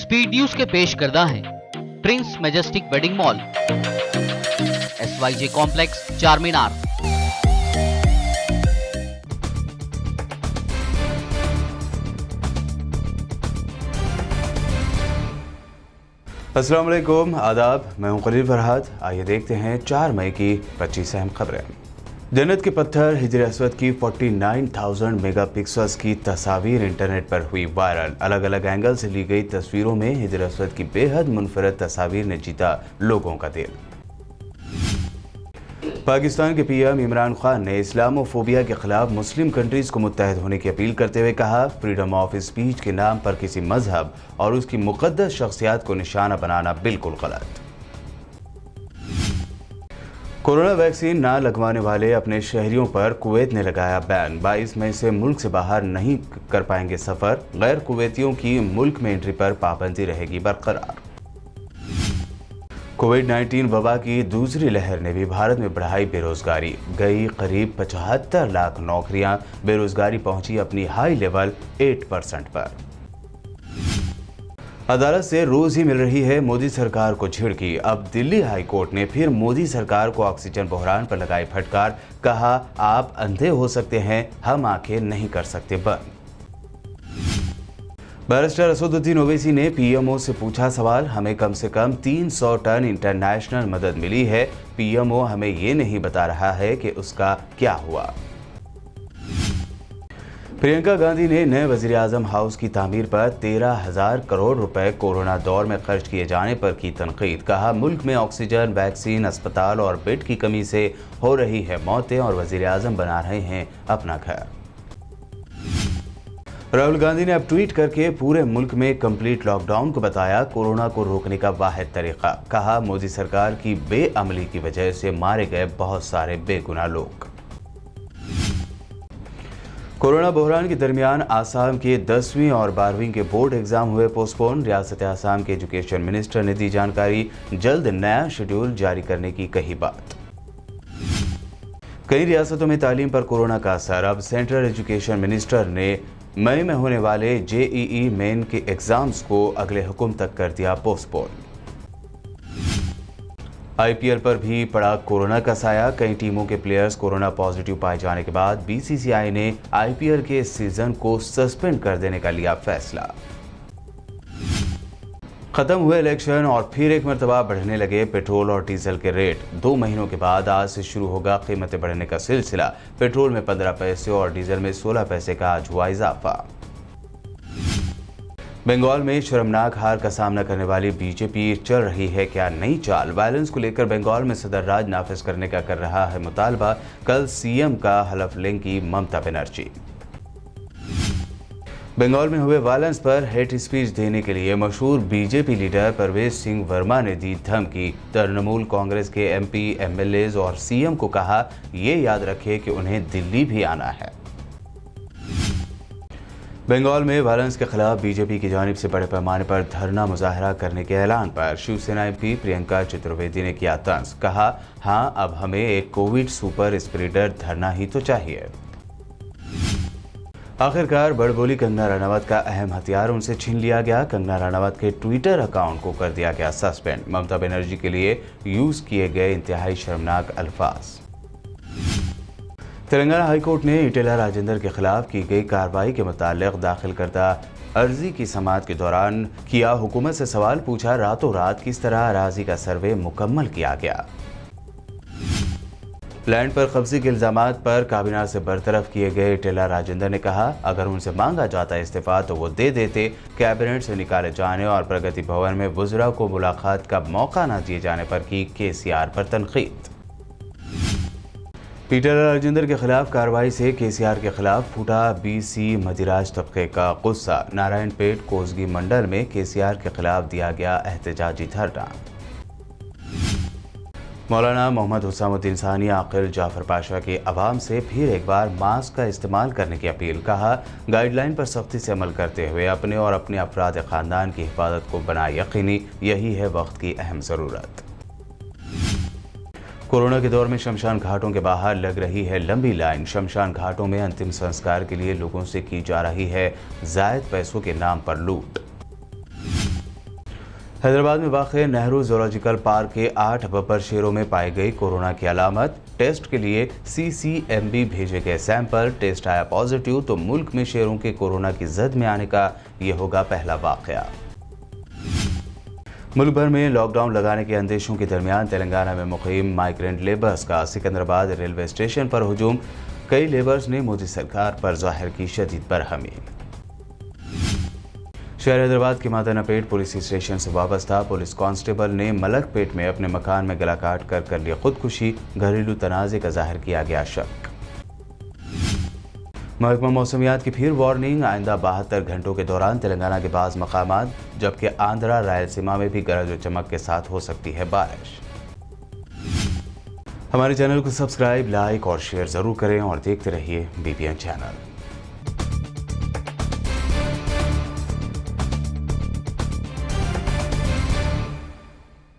Speed news के पेश करदा है Prince majestic wedding mall, SYJ complex, चार मीनार। अस्सलाम वालेकुम, आदाब। मैं हूं खलील फरहाद। आइए देखते हैं 4 मई की 25 अहम खबरें। जन्नत के पत्थर हिजर अस्वद की 49,000 मेगापिक्सल्स की तस्वीर इंटरनेट पर हुई वायरल। अलग अलग एंगल से ली गई तस्वीरों में हिजर अस्वद की बेहद मुनफरद तस्वीर ने जीता लोगों का दिल। पाकिस्तान के पीएम इमरान खान ने इस्लामोफोबिया के खिलाफ मुस्लिम कंट्रीज को मुत्तहद होने की अपील करते हुए कहा, फ्रीडम ऑफ स्पीच के नाम पर किसी मजहब और उसकी मुकद्दस शख्सियत को निशाना बनाना बिल्कुल गलत। कोरोना वैक्सीन ना लगवाने वाले अपने शहरियों पर कुवैत ने लगाया बैन। 22 मई से मुल्क से बाहर नहीं कर पाएंगे सफर। गैर कुवैतियों की मुल्क में एंट्री पर पाबंदी रहेगी बरकरार। कोविड-19 वबा की दूसरी लहर ने भी भारत में बढ़ाई बेरोजगारी। गई करीब 75 लाख नौकरियां, बेरोजगारी पहुंची अपनी हाई लेवल 8% पर। अदालत से रोज ही मिल रही है मोदी सरकार को झिड़की। अब दिल्ली हाई कोर्ट ने फिर मोदी सरकार को ऑक्सीजन बहरान पर लगाई फटकार। कहा, आप अंधे हो सकते हैं, हम आंखें नहीं कर सकते बंद। बैरिस्टर असदुद्दीन ओवैसी ने पीएमओ से पूछा सवाल, हमें कम से कम 300 टन इंटरनेशनल मदद मिली है, पीएमओ हमें ये नहीं बता रहा है कि उसका क्या हुआ। प्रियंका गांधी ने नए वजीर आजम हाउस की तामीर पर 13,000 करोड़ रुपए कोरोना दौर में खर्च किए जाने पर की तनकीद। कहा, मुल्क में ऑक्सीजन, वैक्सीन, अस्पताल और बेड की कमी से हो रही है मौतें और वजीर आजम बना रहे हैं अपना घर। राहुल गांधी ने अब ट्वीट करके पूरे मुल्क में कंप्लीट लॉकडाउन को बताया कोरोना को रोकने का वाहिद तरीका। कहा, मोदी सरकार की बेअमली की वजह से मारे गए बहुत सारे बेगुनाह लोग। कोरोना बहरान के दरमियान आसाम के 10वीं और 12वीं के बोर्ड एग्जाम हुए पोस्टपोन। रियासत आसाम के एजुकेशन मिनिस्टर ने दी जानकारी, जल्द नया शेड्यूल जारी करने की कही बात। कई रियासतों में तालीम पर कोरोना का असर। अब सेंट्रल एजुकेशन मिनिस्टर ने मई में होने वाले जेईई मेन के एग्जाम्स को अगले हुक्म तक कर दिया पोस्टपोन। आईपीएल पर भी पड़ा कोरोना का साया। कई टीमों के प्लेयर्स कोरोना पॉजिटिव पाए जाने के बाद बीसीसीआई ने आईपीएल के इस सीजन को सस्पेंड कर देने का लिया फैसला। खत्म हुए इलेक्शन और फिर एक मरतबा बढ़ने लगे पेट्रोल और डीजल के रेट। 2 महीनों के बाद आज से शुरू होगा कीमतें बढ़ने का सिलसिला। पेट्रोल में 15 पैसे और डीजल में 16 पैसे का आज हुआ इजाफा। बंगाल में शर्मनाक हार का सामना करने वाली बीजेपी चल रही है क्या नई चाल। वायलेंस को लेकर बंगाल में सदर राज नाफिज करने का कर रहा है मुतालबा। कल सीएम का हलफ लेंगी ममता बनर्जी। बंगाल में हुए वायलेंस पर हेट स्पीच देने के लिए मशहूर बीजेपी लीडर परवेज सिंह वर्मा ने दी धमकी। तृणमूल कांग्रेस के एमपी, एमएलएज और सीएम को कहा, ये याद रखें कि उन्हें दिल्ली भी आना है। बंगाल में वायलेंस के खिलाफ बीजेपी की जानिब से बड़े पैमाने पर धरना मुजाहरा करने के ऐलान पर शिवसेना एमपी प्रियंका चतुर्वेदी ने किया तंज। कहा, हाँ, अब हमें एक कोविड सुपर स्प्रेडर धरना ही तो चाहिए। आखिरकार बड़बोली कंगना रनावत का अहम हथियार उनसे छीन लिया गया। कंगना रनावत के ट्विटर अकाउंट को कर दिया गया सस्पेंड। ममता बनर्जी के लिए यूज किए गए इंतहाई शर्मनाक अल्फाज। तेलंगाना हाईकोर्ट ने ईटेला राजेंद्र के खिलाफ की गई कार्रवाई के मुतालिक दाखिल करदा अर्जी की समाअत के दौरान किया हुकूमत से सवाल पूछा, रातों रात किस तरह अराजी का सर्वे मुकम्मल किया गया। लैंड पर कब्जे के इल्जामात पर काबीना से बरतरफ किए गए ईटेला राजेंद्र ने कहा, अगर उनसे मांगा जाता इस्तीफा तो वो दे देते। कैबिनेट से निकाले जाने और प्रगति भवन में वुज़रा को मुलाकात का मौका न दिए जाने पर की केसीआर पर तनकीद। ईटेला राजेंद्र के खिलाफ कार्रवाई से केसीआर के खिलाफ फूटा बीसी मदिराज तबके का गुस्सा। नारायणपेट कोसगी मंडल में केसीआर के खिलाफ दिया गया एहतजाजी धरना। मौलाना मोहम्मद हुसामुद्दीन सानी आकिल जाफर पाशा के अवाम से फिर एक बार मास्क का इस्तेमाल करने की अपील। कहा, गाइडलाइन पर सख्ती से अमल करते हुए अपने और अपने अफराद खानदान की हिफाजत को बनाए यकीनी, यही है वक्त की अहम ज़रूरत। कोरोना के दौर में शमशान घाटों के बाहर लग रही है लंबी लाइन। शमशान घाटों में अंतिम संस्कार के लिए लोगों से की जा रही है जायद पैसों के नाम पर लूट। हैदराबाद में वाक़ नेहरू ज़ूलॉजिकल पार्क के 8 बब्बर शेरों में पाई गई कोरोना की अलामत। टेस्ट के लिए CCMB भेजे गए सैंपल, टेस्ट आया पॉजिटिव, तो मुल्क में शेरों के कोरोना की जद में आने का ये होगा पहला वाक़या। मुल्क भर में लॉकडाउन लगाने के अंदेशों के दरमियान तेलंगाना में मुक़ीम माइग्रेंट लेबर्स का सिकंदराबाद रेलवे स्टेशन पर हुजूम। कई लेबर्स ने मोदी सरकार पर ज़ाहिर की शदीद बरहमी। शहर हैदराबाद के मादनापेट पुलिस स्टेशन से वाबस्ता पुलिस कांस्टेबल ने मलकपेट में अपने मकान में गला काट कर ली खुदकुशी। घरेलू तनाज़े का जाहिर किया गया शक। महकमा मौसमियात की फिर वार्निंग, आइंदा 72 घंटों के दौरान तेलंगाना के बाज़ मकामात, जबकि आंध्रा रायलसीमा में भी गरज और चमक के साथ हो सकती है बारिश। हमारे चैनल को सब्सक्राइब, लाइक और शेयर ज़रूर करें और देखते रहिए BPN चैनल।